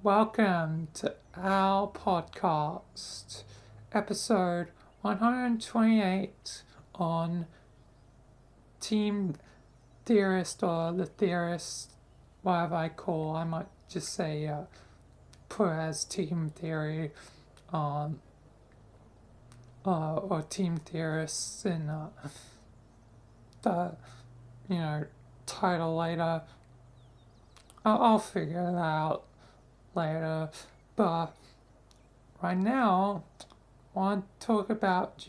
Welcome to our podcast, episode 128 on Team Theorist or the Theorist, whatever I might just say put as Team Theory or Team Theorists in the, title later. I'll figure that out later, but right now I want to talk about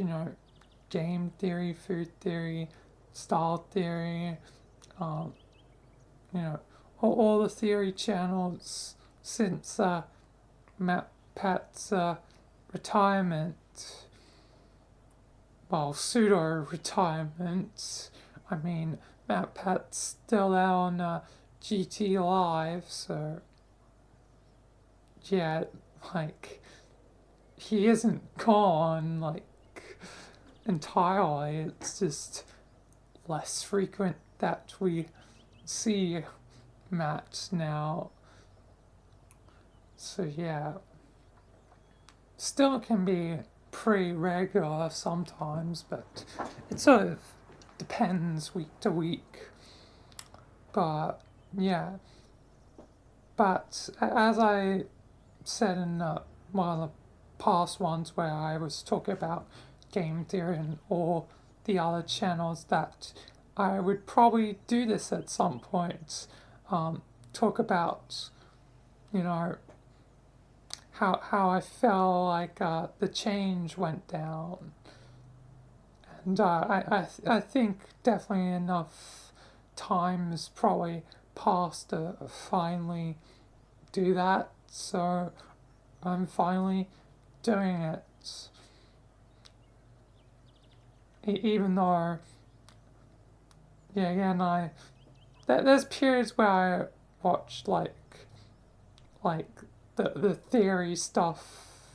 game theory, food theory, style theory, um, all the theory channels since Matt Pat's retirement, well, pseudo retirement. I mean, Matt Pat's still out on GT Live, so yeah, like he isn't gone entirely. It's just less frequent that we see Matt now. So yeah, still can be pretty regular sometimes, but it sort of depends week to week. But yeah, but as I said in one of the past ones where I was talking about game theory and all the other channels, that I would probably do this at some point. Talk about, how I felt like the change went down. And I think definitely enough time has probably passed to finally do that. So I'm finally doing it. Even though, yeah, again, there's periods where I watched like the theory stuff,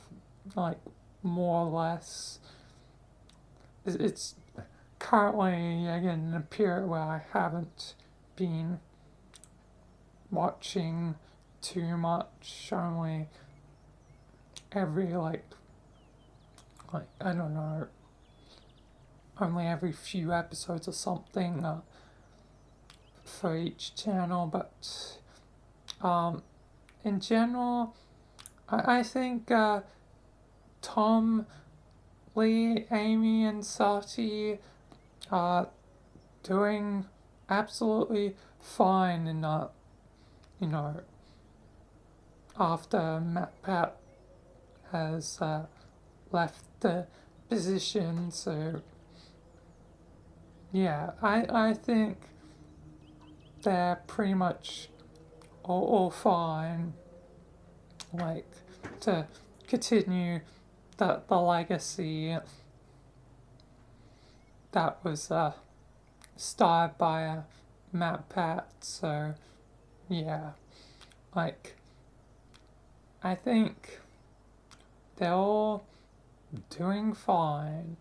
like more or less. It's currently again in a period where I haven't been watching too much, only every I don't know, only every few episodes or something for each channel. But in general, I think Tom, Lee, Amy, and Sati are doing absolutely fine, and after Matt Pat has left the position. So yeah, I think they're pretty much all fine, to continue the legacy that was started by Matt Pat. So yeah, I think they're all doing fine.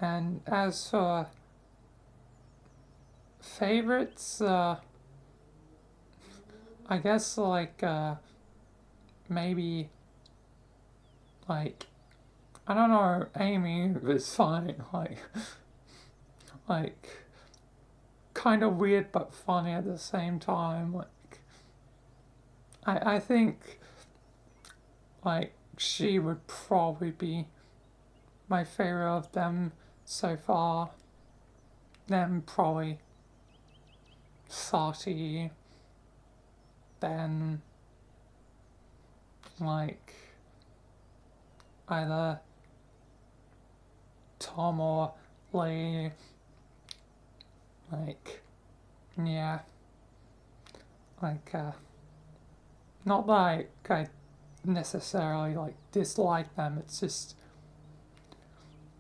And as for favorites, I guess maybe I don't know, Amy was fine. Like kind of weird but funny at the same time. I think she would probably be my favorite of them so far. Then probably Sati. Then either Tom or Lee. Yeah. Not like I necessarily dislike them. It's just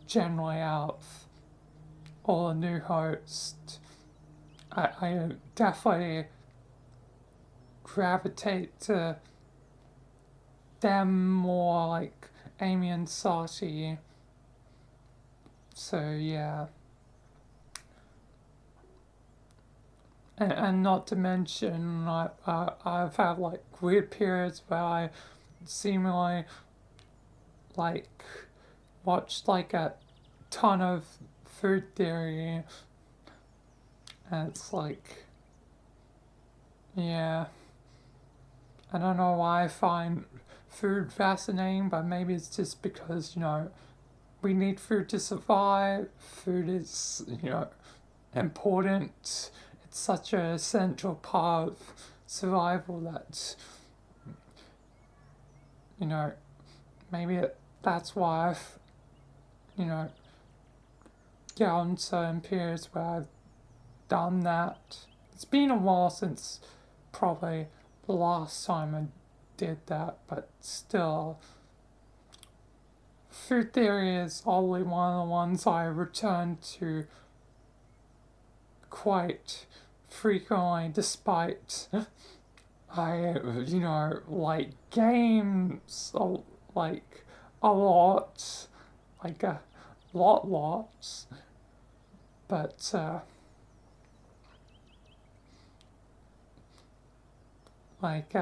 generally out of all the new hosts, I definitely gravitate to them more, like Amy and Sati. So yeah, and not to mention, I've had like weird periods where I seemingly like watched like a ton of food theory, and it's like, yeah, I don't know why I find food fascinating, but maybe it's just because, we need food to survive. Food is, important. It's such an essential part of survival that, you know, maybe that's why I've, you know, gone certain periods where I've done that. It's been a while since probably the last time I did that, but still, food theory is only one of the ones I return to quite frequently, despite I, like games, like a lot, like a lots, but like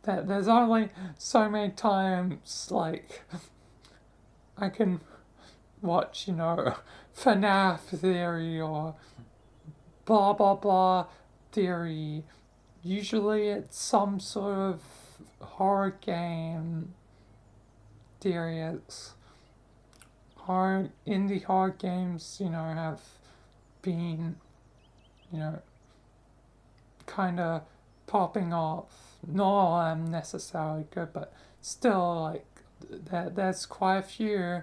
there's only so many times like I can watch, FNAF theory or blah blah blah theory. Usually it's some sort of horror game theory. It's indie horror games, have been, you know, kind of popping off. Not all of them necessarily good, but still, like, there's quite a few.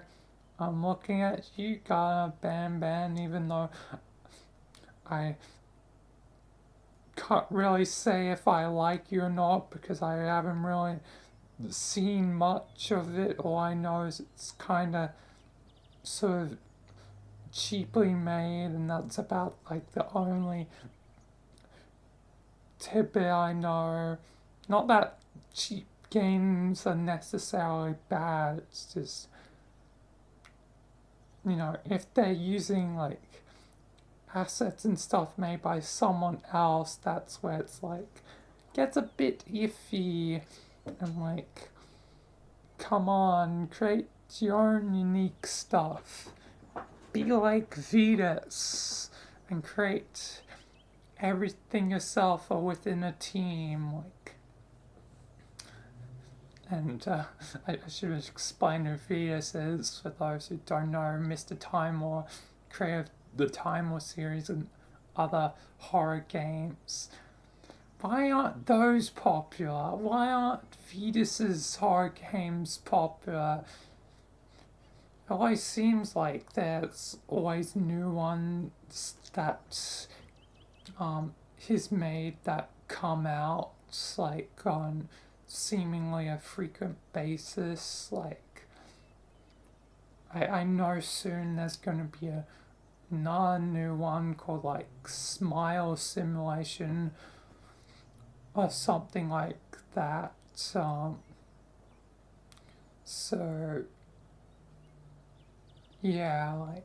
I'm looking at you, gotta ban, even though I can't really say if I like you or not because I haven't really seen much of it. All I know is it's kind of sort of cheaply made, and that's about like the only tidbit I know. Not that cheap games are necessarily bad, it's just, if they're using like assets and stuff made by someone else, that's where it's like gets a bit iffy and like, come on, create your own unique stuff. Be like Vetus and create everything yourself or within a team, like. And I should explain who Vetus is for those who don't know. Mr. Time War, creator of the Time War series and other horror games. Why aren't those popular? Why aren't Vetus's horror games popular? It always seems like there's always new ones that he's made that come out like on seemingly a frequent basis. Like I know soon there's gonna be another new one called like Smile Simulation or something like that. So yeah, like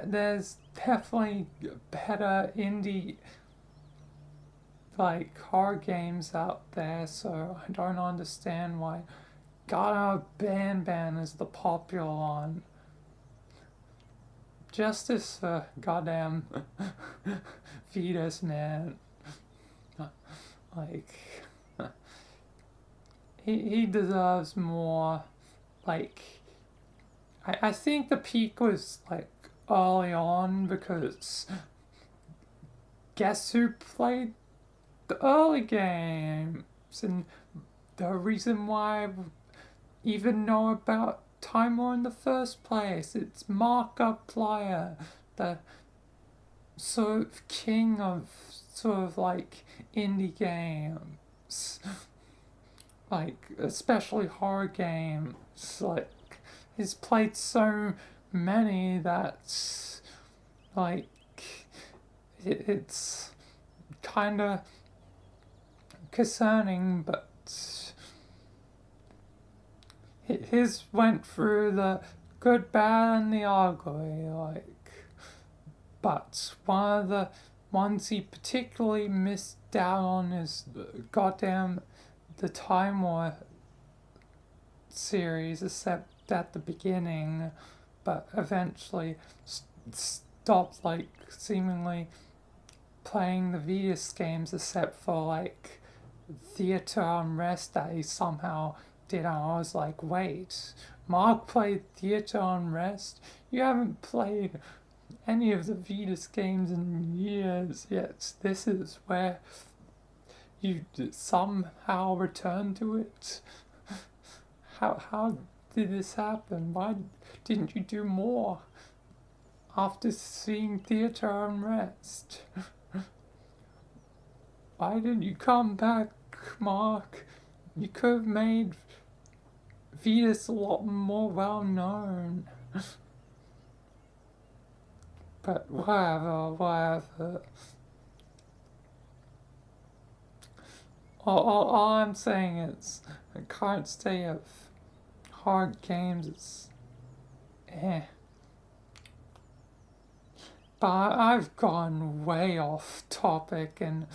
there's definitely better indie like horror games out there. So I don't understand why Gotta Ban is the popular one. Justice for goddamn Fetus, man. Like, he deserves more. Like, I think the peak was like early on because guess who played the early games? And the reason why I even know about Time War in the first place, it's Markiplier, the sort of king of sort of like indie games, like especially horror games. Like he's played so many that like it's kind of concerning, but his went through the good, bad, and the ugly. Like but one of the ones he particularly missed out on is goddamn the Time War series, except at the beginning, but eventually stopped like seemingly playing the Vetus games except for like Theater Unrest that he somehow did, and I was like, wait, Mark played Theater Unrest? You haven't played any of the Vetus games in years, yet this is where you somehow return to it? How did this happen? Why didn't you do more after seeing Theater Unrest? Why didn't you come back, Mark? You could have made Vetus a lot more well known. But whatever. All I'm saying is the current state of hard games is But I've gone way off topic, and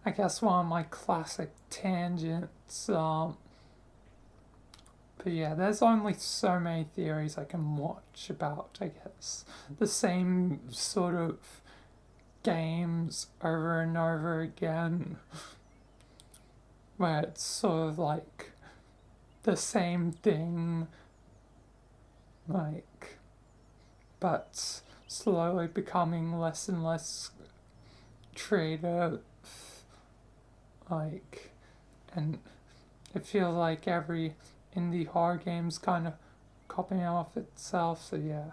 I guess one of my classic tangents. But yeah, there's only so many theories I can watch about, I guess. The same sort of games over and over again, where it's sort of like the same thing, like, but slowly becoming less and less creative, like, and it feels like every indie horror game's kind of copying off itself, so yeah.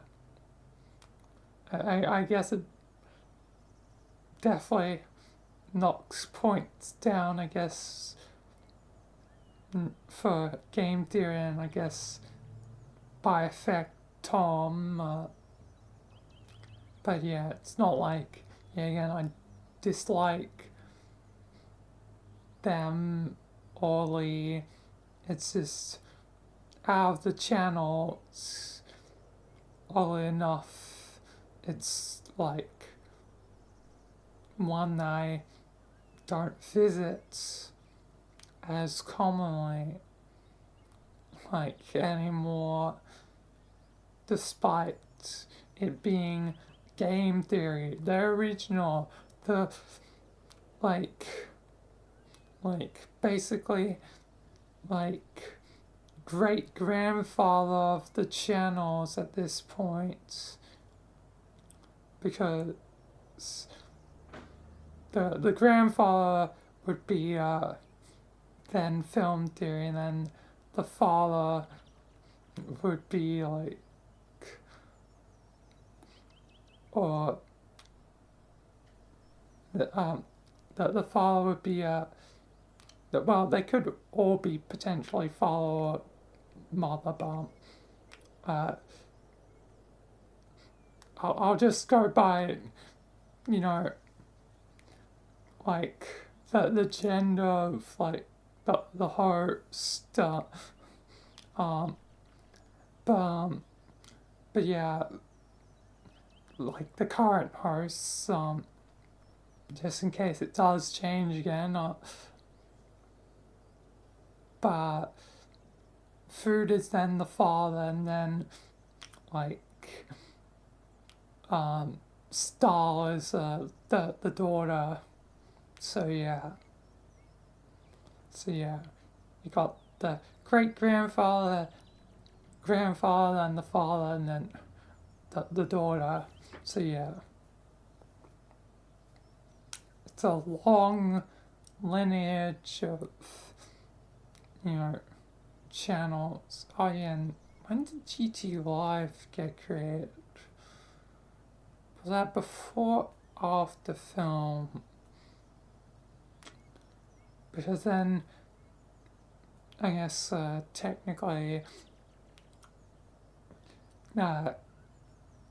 I guess it definitely knocks points down, I guess, for game theory, and I guess by effect Tom, but yeah, it's not like, yeah, again, I dislike them or Lee. It's just out of the channels, oddly enough, it's like one I don't visit as commonly, like, anymore, despite it being game theory, the original, the like basically like great grandfather of the channels at this point, because the grandfather would be then film theory, and then the father would be like, or the father would be well, they could all be potentially father or mother, but I'll just go by, you know, like the gender of like the host, but yeah, like the current hosts, just in case it does change again, but Food is then the father, and then like Star is the daughter. So yeah, you got the great grandfather, and the father, and then the daughter. So yeah, it's a long lineage of, you know, channels. Oh yeah, and when did GT Live get created? Was that before or after film? Because then, I guess technically,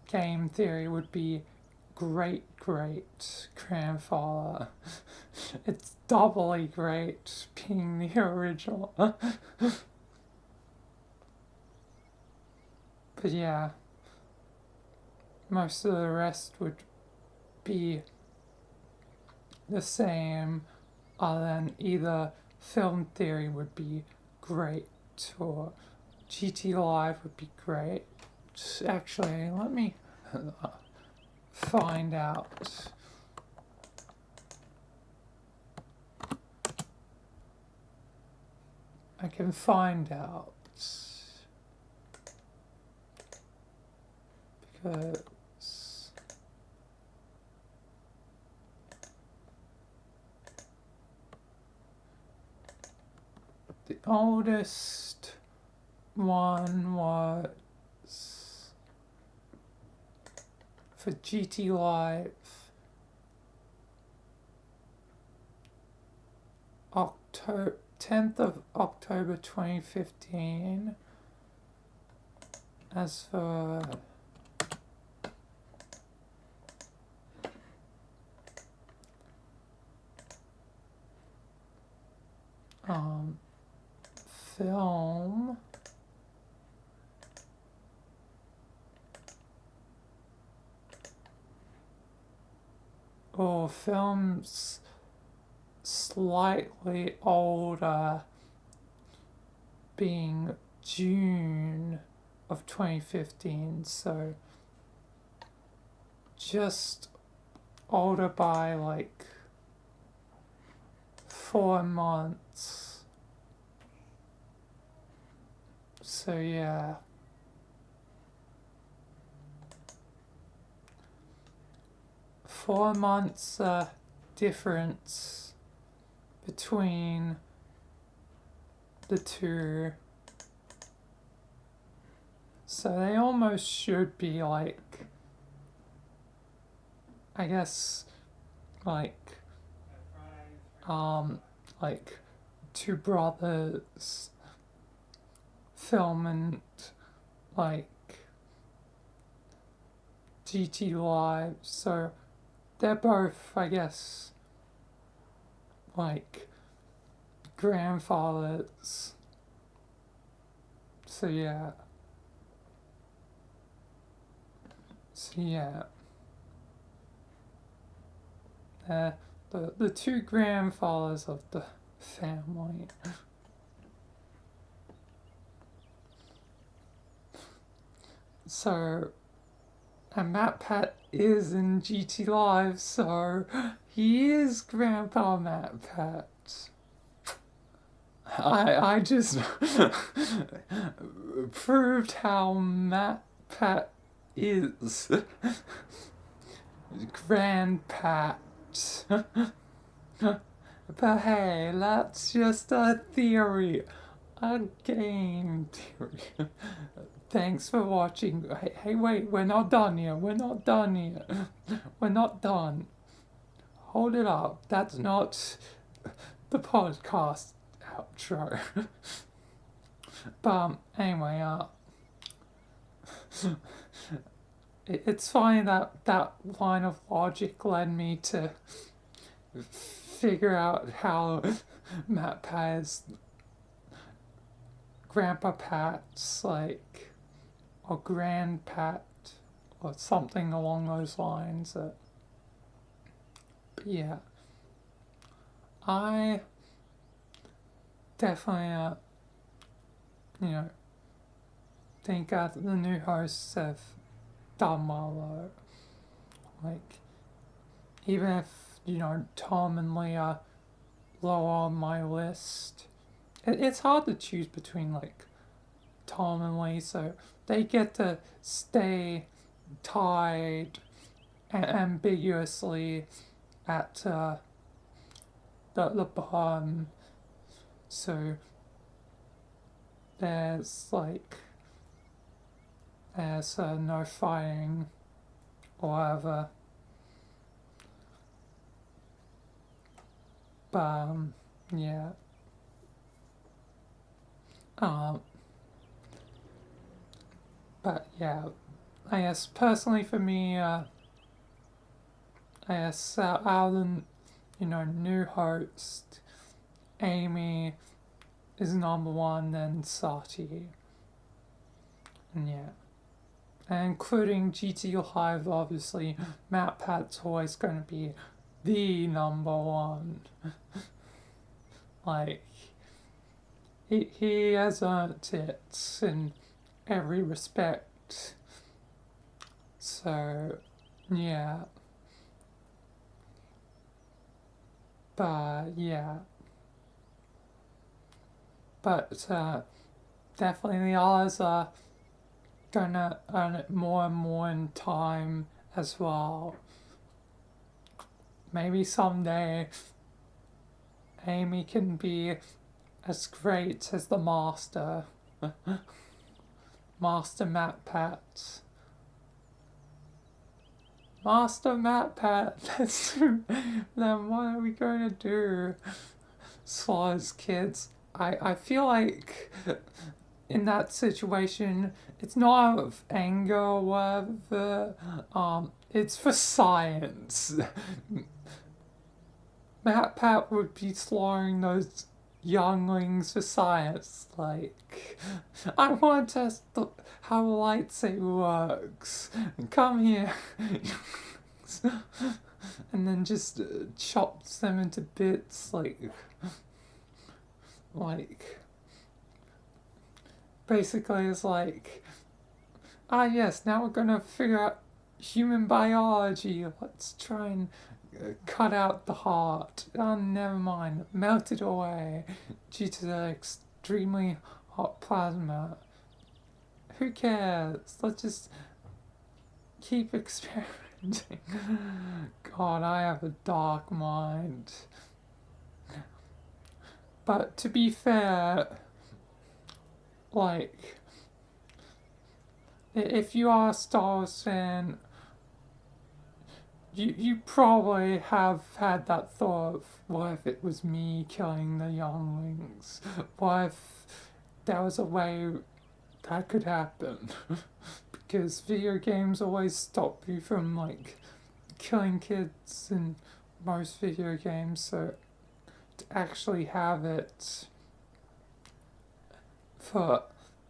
game theory would be great grandfather. It's doubly great being the original. But yeah, most of the rest would be the same, other than either film theory would be great or GT Live would be great. Actually, let me find out. I can find out because the oldest one was for GT Live October 10th of October 2015. As for film, or films slightly older, being June of 2015, so just older by like 4 months. So yeah. $4 months difference between the two. So they almost should be like, I guess, like two brothers filming like GT Live. So they're both, I guess, like grandfathers. So yeah. The two grandfathers of the family. So, and Matt Pat is in GT Live, so he is Grandpa Matt Pat. I just proved how Matt Pat is Grandpat. But hey, that's just a theory. A game theory. Thanks for watching. Hey, wait, we're not done yet. We're not done. Hold it up. That's not the podcast outro. But anyway, it's funny that line of logic led me to figure out how Matt Pat's Grandpa Pat's like, or Grand Pat, or something along those lines. But yeah, I definitely, think that the new hosts have done well though. Like, even if, Tom and Lee are low on my list, it's hard to choose between, like, Tom and Lee, so they get to stay tied ambiguously at the bottom. So there's no fighting or whatever. But yeah. But yeah, I guess personally for me, I guess Alan, new host, Amy is number one, then Sati. And yeah. and including GT Live, obviously, MatPat's always going to be the number one. Like, he has earned it in every respect. So, yeah. But, yeah. But, definitely the others are gonna earn it more and more in time as well. Maybe someday Amy can be as great as the master. Master MatPat. Master MatPat. Then what are we going to do? Slaughter's kids. I feel like in that situation, it's not out of anger or whatever. It's for science. MatPat would be slaughtering those younglings for science. Like, I want to test how a lightsaber works. Come here. And then just chops them into bits. Like, basically it's like, yes, now we're gonna figure out human biology. Let's try and cut out the heart. Oh, never mind. Melt it away due to the extremely hot plasma. Who cares? Let's just keep experimenting. God, I have a dark mind. But to be fair, like, if you are a Star Wars fan, you probably have had that thought of, what if it was me killing the younglings? What if there was a way that could happen? Because video games always stop you from, like, killing kids in most video games, so to actually have it for,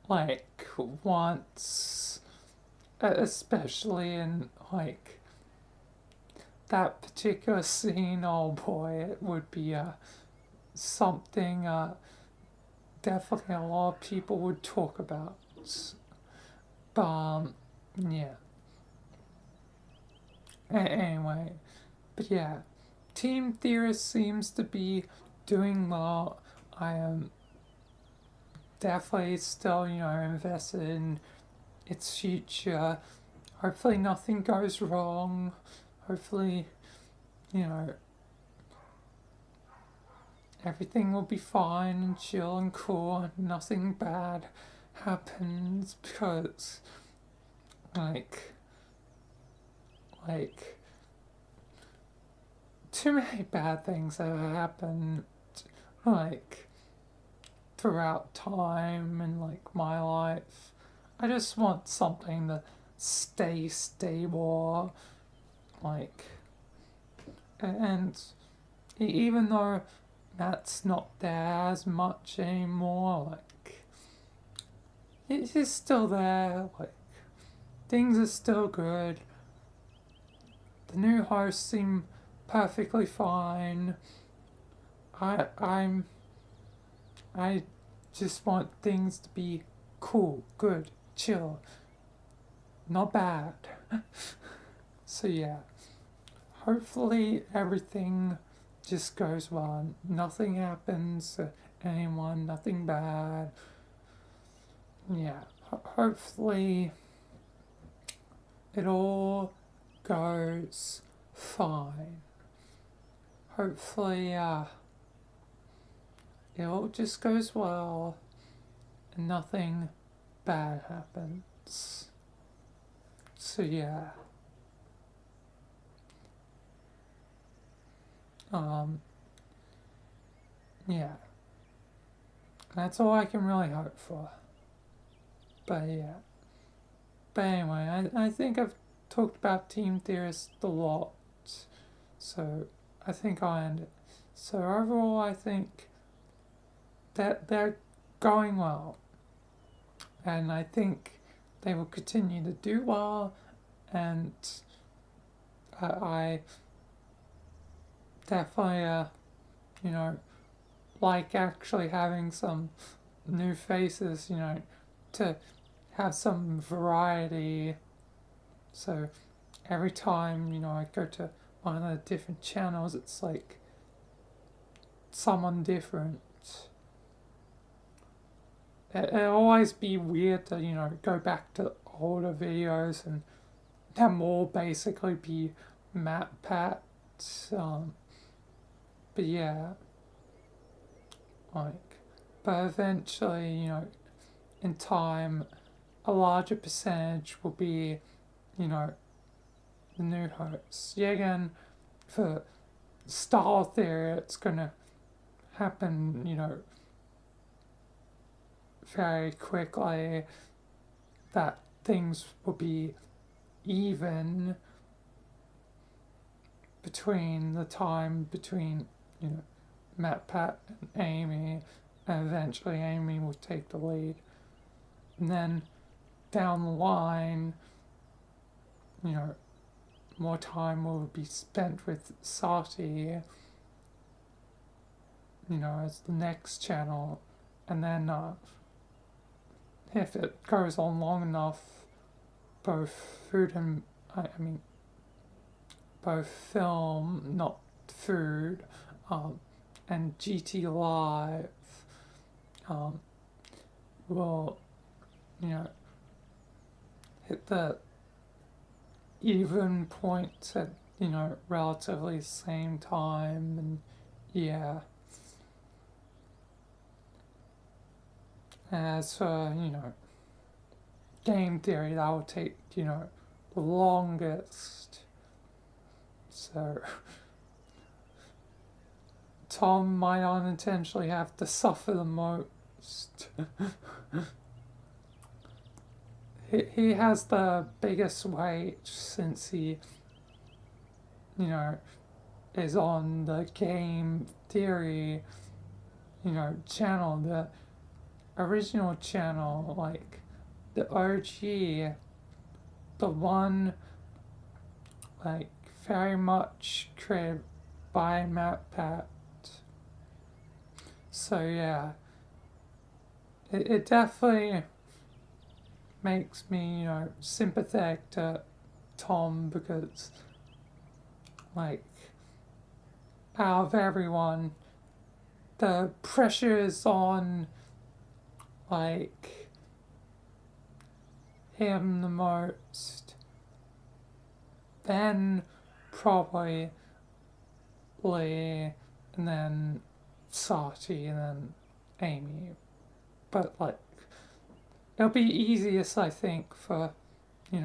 like, once, especially in, like, that particular scene, oh boy, it would be something definitely a lot of people would talk about. But, yeah. Anyway, but yeah, Team Theorist seems to be doing well. I am definitely still, invested in its future. Hopefully nothing goes wrong. Hopefully, everything will be fine and chill and cool and nothing bad happens, because, like, too many bad things have happened, like, throughout time and, like, my life. I just want something to stay stable, like, and even though that's not there as much anymore, like, it is still there, like, things are still good. The new hosts seem perfectly fine. I just want things to be cool, good, chill, not bad. So yeah, hopefully everything just goes well. Nothing happens to anyone, nothing bad. Yeah, hopefully it all goes fine. Hopefully it all just goes well and nothing bad happens. So yeah. Yeah. That's all I can really hope for. But yeah. But anyway, I think I've talked about Team Theorist a lot. So I think I'll end it. So overall, I think that they're going well. And I think they will continue to do well, and I definitely, like actually having some new faces, to have some variety. So every time, I go to one of the different channels, it's like someone different. It'll always be weird to, go back to older videos and them all basically be Matt Pat. But yeah, like, but eventually, in time, a larger percentage will be, the new hosts. Yeah, again, for style theory, it's gonna happen, very quickly, that things will be even between the time between, Matt, Pat, and Amy, and eventually Amy will take the lead. And then down the line, more time will be spent with Sati, as the next channel. And then if it goes on long enough, both food and, both film, not food, and GT Live will, hit the even point at, relatively same time, and yeah. As for, game theory, that will take, the longest. So Tom might unintentionally have to suffer the most. he has the biggest weight since he, is on the game theory, channel, the original channel, like the OG, the one, like, very much created by Matt Pat. So yeah, it definitely makes me, sympathetic to Tom, because, like, out of everyone, the pressure is on, like, him the most. Then probably Lee, and then Sati, and then Amy. But, like, it'll be easiest, I think, for, you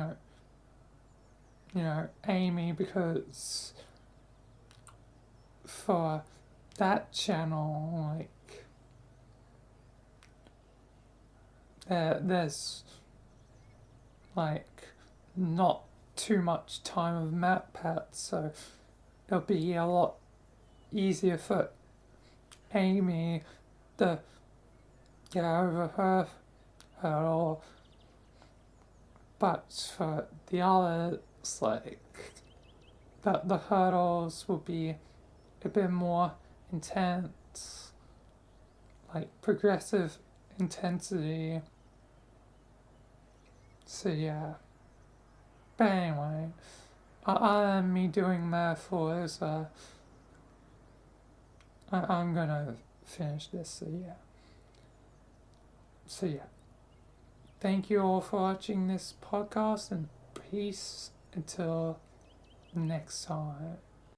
know, Amy, because for that channel, like, there's, like, not too much time of Matt Pat, so it'll be a lot easier for Amy to get over her hurdle. But for the others, like, the hurdles will be a bit more intense, like progressive intensity. So yeah. But anyway, other than me doing metaphors, I'm gonna finish this. So yeah. Thank you all for watching this podcast, and peace until next time.